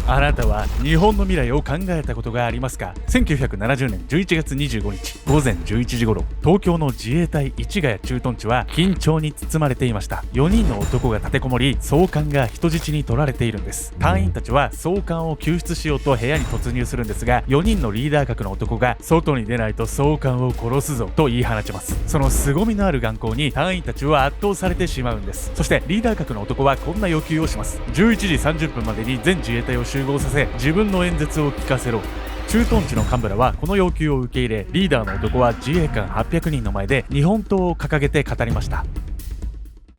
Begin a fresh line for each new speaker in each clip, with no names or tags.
あなたは日本の未来を考えたことがありますか？ 1970 年11月25日午前11時頃、東京の自衛隊市ヶ谷駐屯地は緊張に包まれていました。4人の男が立てこもり、総監が人質に取られているんです。隊員たちは総監を救出しようと部屋に突入するんですが、4人のリーダー格の男が外に出ないと総監を殺すぞと言い放ちます。その凄みのある眼光に隊員たちは圧倒されてしまうんです。そしてリーダー格の男はこんな要求をします。11時30分までに全自衛隊を集合させ、自分の演説を聞かせろ。駐屯地の幹部らはこの要求を受け入れ、リーダーの男は自衛官800人の前で日本刀を掲げて語りました。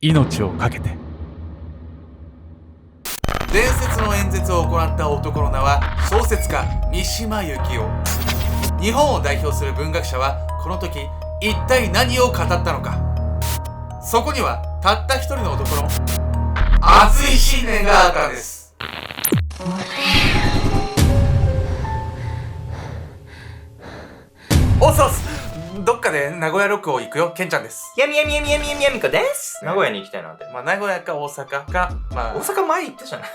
命を懸けて。
伝説の演説を行った男の名は小説家三島由紀夫。日本を代表する文学者はこの時一体何を語ったのか。そこにはたった一人の男の熱い信念があったんです。おっそす、どっかで名古屋ロックを行くよ、ケンちゃんです。
やみこです。名古屋に行きたいなんて。
名古屋か大阪か、
大阪前行ったじゃない。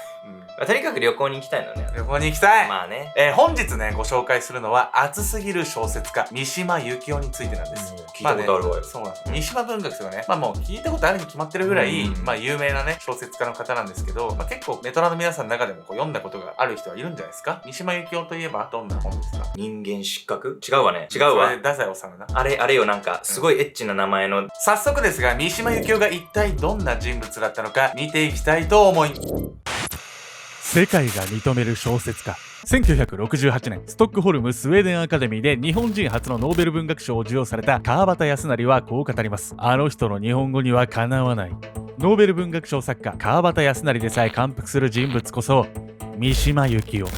とにかく旅行に行きたいのね。
旅行に行きたい。
まあね。
本日ね、ご紹介するのは熱すぎる小説家三島由紀夫についてなんです。
聞いたことあるわよ。
そうなんです。三島文学とかね、もう聞いたことあるに決まってるぐらい、有名なね、小説家の方なんですけど、結構ネトラの皆さんの中でも読んだことがある人はいるんじゃないですか。三島由紀夫といえばどんな本ですか？
人間失格？違うわね。違うわ。
それ太宰治な。
あれよ、なんか、すごいエッチな名前の。
早速ですが、三島由紀夫が一体どんな人物だったのか見ていきたいと思い。
世界が認める小説家。1968年、ストックホルムスウェーデンアカデミーで日本人初のノーベル文学賞を授与された川端康成はこう語ります。あの人の日本語にはかなわない。ノーベル文学賞作家川端康成でさえ感服する人物こそ三島由紀夫。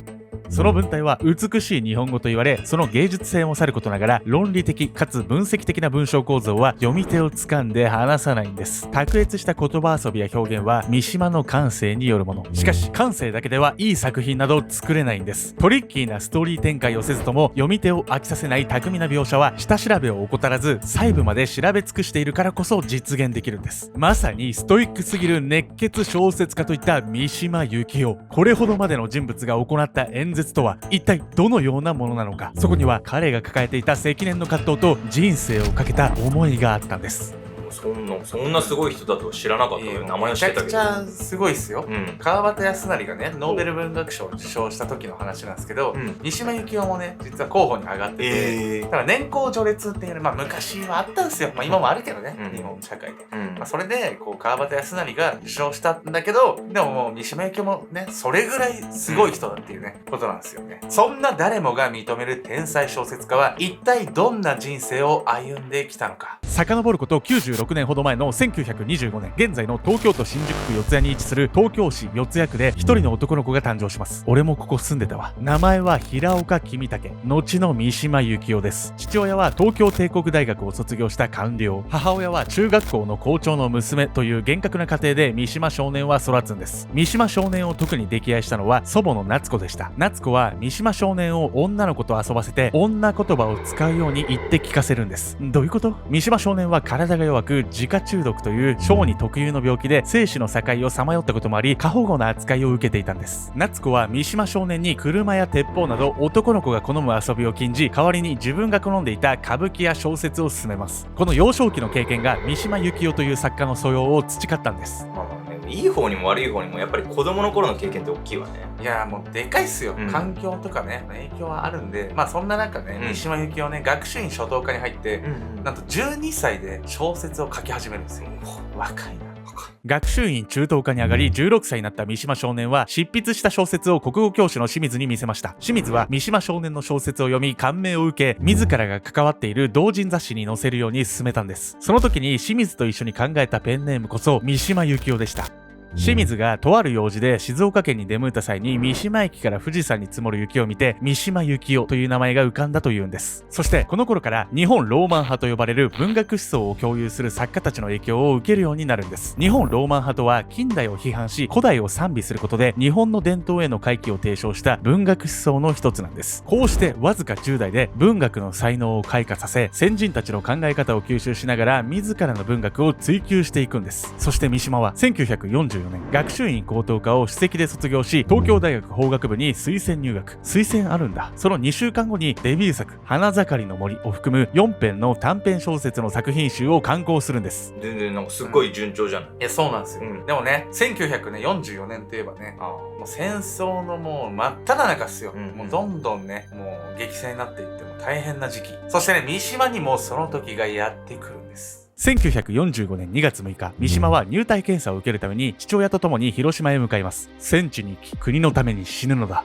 その文体は美しい日本語と言われ、その芸術性もさることながら論理的かつ分析的な文章構造は読み手を掴んで離さないんです。卓越した言葉遊びや表現は三島の感性によるもの。しかし感性だけではいい作品など作れないんです。トリッキーなストーリー展開をせずとも読み手を飽きさせない巧みな描写は下調べを怠らず細部まで調べ尽くしているからこそ実現できるんです。まさにストイックすぎる熱血小説家といった三島由紀夫。これほどまでの人物が行った演説とは一体どのようなものなのか。そこには彼が抱えていた積年の葛藤と人生をかけた思いがあったんです。
そんなすごい人だとは知らなかったよ。名前は知ってたけど。
めちゃくちゃすごいっすよ。川端康成がね、ノーベル文学賞を受賞した時の話なんですけど、三島由紀夫もね、実は候補に上がってて、だから年功序列っていうのは昔はあったんですよ。今もあるけどね、日本社会で。それで川端康成が受賞したんだけど、でももう三島由紀夫もね、それぐらいすごい人だっていうね、ことなんですよね。そんな誰もが認める天才小説家は一体どんな人生を歩んできたのか。
遡ること96年ほど前の1925年、現在の東京都新宿区四谷に位置する東京市四谷区で一人の男の子が誕生します。俺もここ住んでたわ。名前は平岡君武、後の三島由紀夫です。父親は東京帝国大学を卒業した官僚、母親は中学校の校長の娘という厳格な家庭で三島少年は育つんです。三島少年を特に溺愛したのは祖母の夏子でした。夏子は三島少年を女の子と遊ばせて女言葉を使うように言って聞かせるんです。どういうこと？三島少年は体が弱く自家中毒という小児特有の病気で生死の境をさまよったこともあり、過保護な扱いを受けていたんです。夏子は三島少年に車や鉄砲など男の子が好む遊びを禁じ、代わりに自分が好んでいた歌舞伎や小説を勧めます。この幼少期の経験が三島由紀夫という作家の素養を培ったんです。
いい方にも悪い方にもやっぱり子供の頃の経験って大きいわね。
いやもうでかいっすよ、環境とかね影響はあるんで、そんな中ね、三島由紀夫ね、学習院初等科に入って、なんと12歳で小説を書き始めるんですよ。若いな。
学習院中等科に上がり16歳になった三島少年は執筆した小説を国語教師の清水に見せました。清水は三島少年の小説を読み感銘を受け、自らが関わっている同人雑誌に載せるように進めたんです。その時に清水と一緒に考えたペンネームこそ三島由紀夫でした。清水がとある用事で静岡県に出向いた際に三島駅から富士山に積もる雪を見て三島由紀夫という名前が浮かんだというんです。そしてこの頃から日本ローマン派と呼ばれる文学思想を共有する作家たちの影響を受けるようになるんです。日本ローマン派とは近代を批判し古代を賛美することで日本の伝統への回帰を提唱した文学思想の一つなんです。こうしてわずか10代で文学の才能を開花させ、先人たちの考え方を吸収しながら自らの文学を追求していくんです。そして三島は1944 1944年、学習院高等科を首席で卒業し、東京大学法学部に推薦入学。推薦あるんだ。その2週間後にデビュー作、花盛りの森を含む4編の短編小説の作品集を刊行するんです。
全然なんかすっごい順調じゃない。
いや、そうなんですよ。でもね、1944年といえばね、もう戦争のもう真っ只中っすよ。もうどんどんね、もう激戦になっていっても大変な時期。そしてね、三島にもその時がやってくるんです。
1945年2月6日、三島は入隊検査を受けるために父親と共に広島へ向かいます。戦地に行き、国のために死ぬのだ。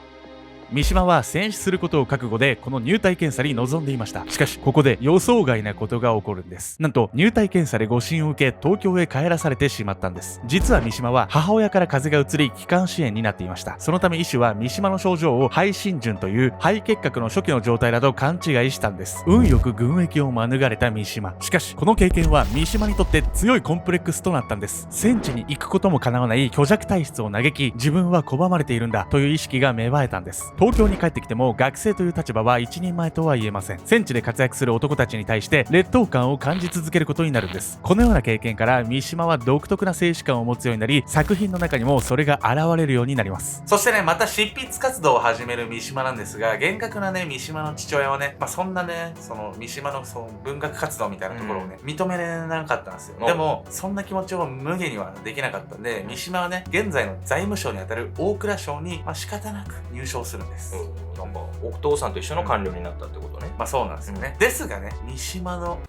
三島は戦死することを覚悟でこの入隊検査に臨んでいました。しかしここで予想外なことが起こるんです。なんと入隊検査で誤診を受け東京へ帰らされてしまったんです。実は三島は母親から風邪が移り気管支炎になっていました。そのため医師は三島の症状を肺浸潤という肺結核の初期の状態だと勘違いしたんです。運よく軍役を免れた三島。しかしこの経験は三島にとって強いコンプレックスとなったんです。戦地に行くことも叶わない虚弱体質を嘆き、自分は拒まれているんだという意識が芽生えたんです。東京に帰ってきても学生という立場は一人前とは言えません。戦地で活躍する男たちに対して劣等感を感じ続けることになるんです。このような経験から三島は独特な静止感を持つようになり、作品の中にもそれが現れるようになります。
そしてね、また執筆活動を始める三島なんですが、厳格なね、三島の父親はね、そんなね、その三島のその文学活動みたいなところをね、認めれなかったんですよ。でもそんな気持ちを無下にはできなかったんで、三島はね、現在の財務省にあたる大蔵省に、仕方なく入省するんです。
なんかお父さんと一緒の官僚になったってことね。
そうなんですよね。ですがね、三島の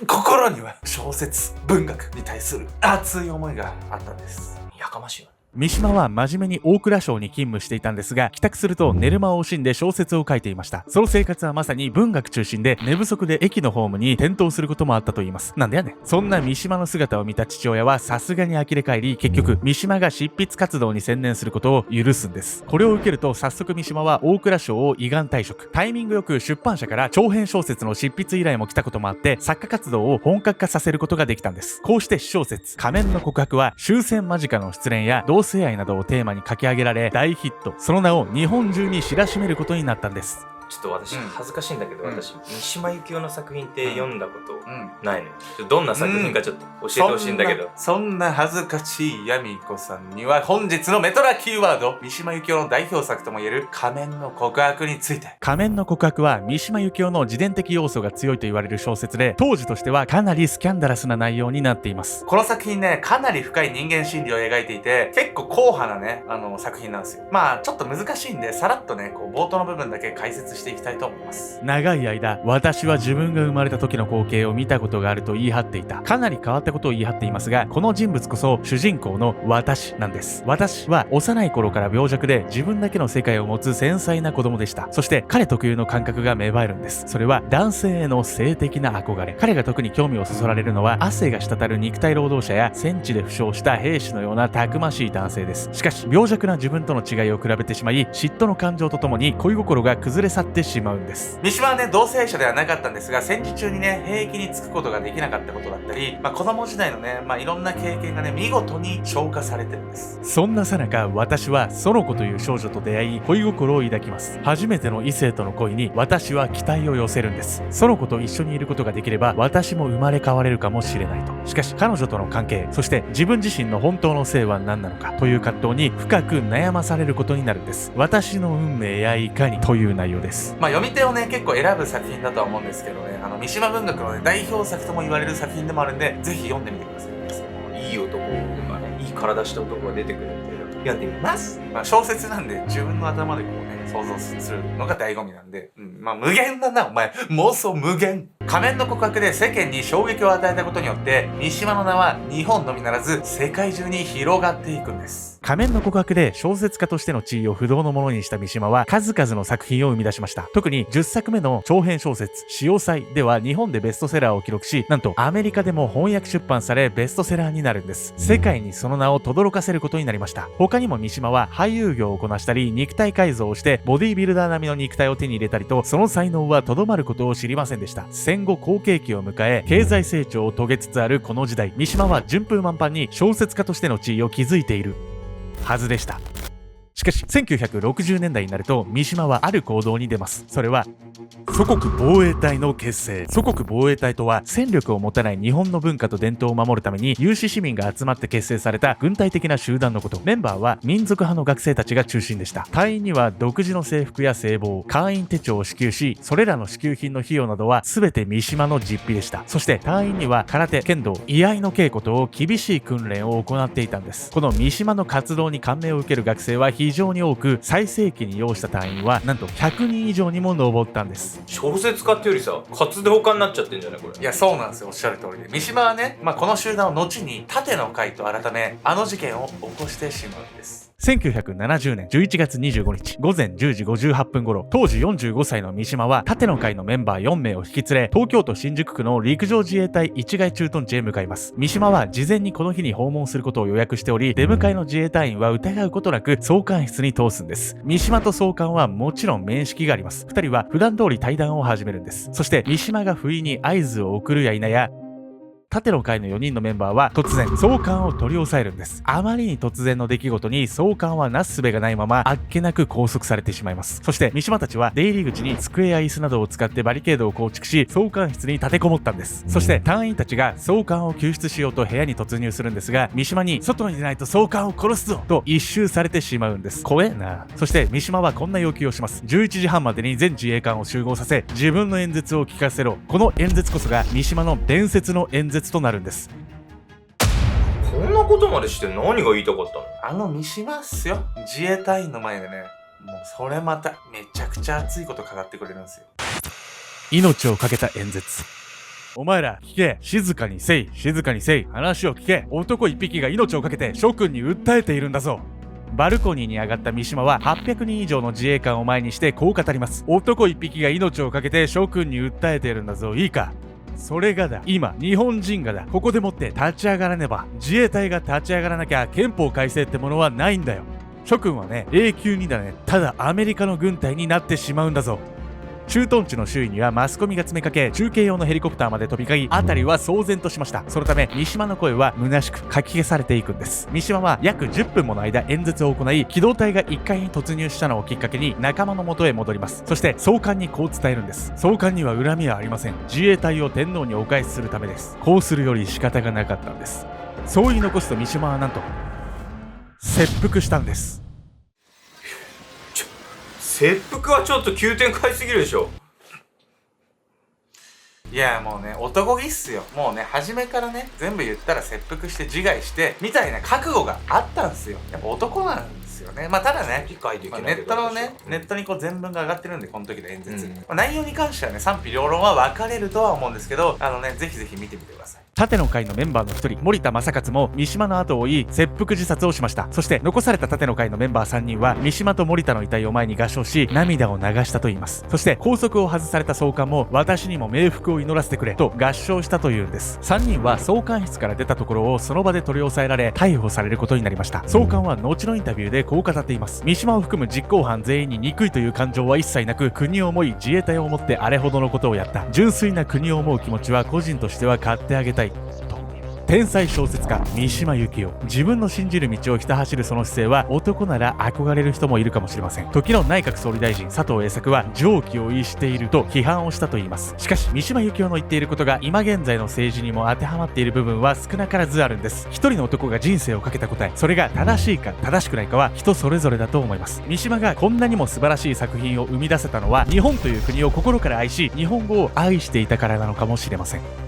心には小説、文学に対する熱い思いがあったんです。
やかましいよね。
三島は真面目に大蔵省に勤務していたんですが、帰宅すると寝る間を惜しんで小説を書いていました。その生活はまさに文学中心で、寝不足で駅のホームに転倒することもあったといいます。なんでやねん。そんな三島の姿を見た父親はさすがに呆れ返り、結局三島が執筆活動に専念することを許すんです。これを受けると早速三島は大蔵省を依願退職。タイミングよく出版社から長編小説の執筆依頼も来たこともあって、作家活動を本格化させることができたんです。こうして私小説仮面の告白は終戦間近の失恋や同性愛などをテーマに書き上げられ大ヒット。その名を日本中に知らしめることになったんです。
ちょっと私恥ずかしいんだけど、私三島由紀夫の作品って読んだことないの。どんな作品かちょっと教えてほしいんだけど。
そんな恥ずかしいヤミコさんには本日のメトラキーワード、三島由紀夫の代表作ともいえる仮面の告白について。
仮面の告白は三島由紀夫の自伝的要素が強いと言われる小説で、当時としてはかなりスキャンダラスな内容になっています。
この作品ね、かなり深い人間心理を描いていて、結構硬派なね、作品なんですよ。ちょっと難しいんで、さらっとね、冒頭の部分だけ解説していきたいと思います。
長い間、私は自分が生まれた時の光景を見たことがあると言い張っていた。かなり変わったことを言い張っていますが、この人物こそ主人公の私なんです。私は幼い頃から病弱で自分だけの世界を持つ繊細な子供でした。そして彼特有の感覚が芽生えるんです。それは男性への性的な憧れ。彼が特に興味をそそられるのは汗が滴る肉体労働者や戦地で負傷した兵士のようなたくましい男性です。しかし病弱な自分との違いを比べてしまい、嫉妬の感情とともに恋心が崩れ去ってしまうんです。
三島はね、同性愛者ではなかったんですが、戦時中にね、兵役に就くことができなかったことだったり、子供時代のね、いろんな経験がね、見事に消化されてるんです。
そんなさなか、私は園子という少女と出会い、恋心を抱きます。初めての異性との恋に私は期待を寄せるんです。園子と一緒にいることができれば、私も生まれ変われるかもしれないと。しかし彼女との関係、そして自分自身の本当の性は何なのかという葛藤に深く悩まされることになるんです。私の運命やいかにという内容です。
読み手をね、結構選ぶ作品だとは思うんですけどね、三島文学のね、代表作とも言われる作品でもあるんで、ぜひ読んでみてください。
いい男がね、いい体した男が出てくるんで読んでみます。
小説なんで自分の頭で想像するのが醍醐味なんで、無限だなお前、妄想無限。仮面の告白で世間に衝撃を与えたことによって、三島の名は日本のみならず世界中に広がっていくんです。
仮面の告白で小説家としての地位を不動のものにした三島は数々の作品を生み出しました。特に10作目の長編小説潮祭では日本でベストセラーを記録し、なんとアメリカでも翻訳出版されベストセラーになるんです。世界にその名を轟かせることになりました。他にも三島は俳優業をこなしたり、肉体改造をしてボディービルダー並みの肉体を手に入れたりと、その才能はとどまることを知りませんでした。戦後好景気を迎え、経済成長を遂げつつあるこの時代、三島は順風満帆に小説家としての地位を築いているはずでした。しかしかし1960年代になると三島はある行動に出ます。それは祖国防衛隊の結成。祖国防衛隊とは戦力を持たない日本の文化と伝統を守るために有志市民が集まって結成された軍隊的な集団のこと。メンバーは民族派の学生たちが中心でした。隊員には独自の制服や制帽、会員手帳を支給し、それらの支給品の費用などは全て三島の実費でした。そして隊員には空手、剣道、居合の稽古と厳しい訓練を行っていたんです。この三島の活動に感銘を受ける学生は非常に多く、最盛期に要した隊員はなんと100人以上にも上ったんです。
小説家ってよりさ、活動家になっちゃってんじゃないこれ。
いや、そうなんですよ、おっしゃる通りで。三島はね、この集団を後に盾の会と改め、あの事件を起こしてしまうんです。
1970年11月25日午前10時58分頃、当時45歳の三島は盾の会のメンバー4名を引き連れ、東京都新宿区の陸上自衛隊市街駐屯地へ向かいます。三島は事前にこの日に訪問することを予約しており、出迎えの自衛隊員は疑うことなく総監室に通すんです。三島と総監はもちろん面識があります。2人は普段通り対談を始めるんです。そして三島が不意に合図を送るや否や、盾の会の4人のメンバーは突然総監を取り押さえるんです。あまりに突然の出来事に総監はなすすべがないままあっけなく拘束されてしまいます。そして三島たちは出入り口に机や椅子などを使ってバリケードを構築し、総監室に立てこもったんです。そして隊員たちが総監を救出しようと部屋に突入するんですが、三島に外に出ないと総監を殺すぞと一蹴されてしまうんです。怖えな。そして三島はこんな要求をします。11時半までに全自衛官を集合させ、自分の演説を聞かせろ。この演説こそが三島の伝説の演説となるんです。
こんなことまでして何が言いたかったの？
三島っすよ。自衛隊員の前でね、もうそれまためちゃくちゃ熱いこと語ってくれるんですよ。
命を懸けた演説。お前ら聞け。静かにせい。静かにせい。話を聞け。男一匹が命を懸けて諸君に訴えているんだぞ。バルコニーに上がった三島は800人以上の自衛官を前にしてこう語ります。男一匹が命を懸けて諸君に訴えているんだぞ。いいか。それがだ、今日本人がだ、ここでもって立ち上がらねば、自衛隊が立ち上がらなきゃ憲法改正ってものはないんだよ。諸君はね、永久にだね、ただアメリカの軍隊になってしまうんだぞ。駐屯地の周囲にはマスコミが詰めかけ、中継用のヘリコプターまで飛び交い、辺りは騒然としました。そのため三島の声は虚しくかき消されていくんです。三島は約10分もの間演説を行い、機動隊が1階に突入したのをきっかけに仲間の元へ戻ります。そして総監にこう伝えるんです。総監には恨みはありません。自衛隊を天皇にお返しするためです。こうするより仕方がなかったんです。そう言い残すと三島はなんと切腹したんです。
切腹はちょっと急展開すぎるでしょ。
いや、もうね、男気っすよ。もうね、初めからね、全部言ったら切腹して自害してみたいな覚悟があったんすよ。やっぱ男なんですよね。ただね、
理解できない
ネットのね、ネットにこう全文が上がってるんで、この時の演説、内容に関してはね、賛否両論は分かれるとは思うんですけど、ぜひぜひ見てみてください。
盾の会のメンバーの一人、森田正勝も三島の後を追い切腹自殺をしました。そして残された盾の会のメンバー3人は三島と森田の遺体を前に合唱し、涙を流したといいます。そして拘束を外された総監も、私にも冥福を祈らせてくれと合唱したというんです。3人は総監室から出たところをその場で取り押さえられ、逮捕されることになりました。総監は後のインタビューでこう語っています。三島を含む実行犯全員に憎いという感情は一切なく、国を思い自衛隊を思ってあれほどのことをやった。純粋な国を思う気持ちは個人としては買ってあげたい。天才小説家三島由紀夫。自分の信じる道をひた走るその姿勢は、男なら憧れる人もいるかもしれません。時の内閣総理大臣佐藤栄作は常軌を逸していると批判をしたといいます。しかし三島由紀夫の言っていることが今現在の政治にも当てはまっている部分は少なからずあるんです。一人の男が人生をかけた答え、それが正しいか正しくないかは人それぞれだと思います。三島がこんなにも素晴らしい作品を生み出せたのは、日本という国を心から愛し、日本語を愛していたからなのかもしれません。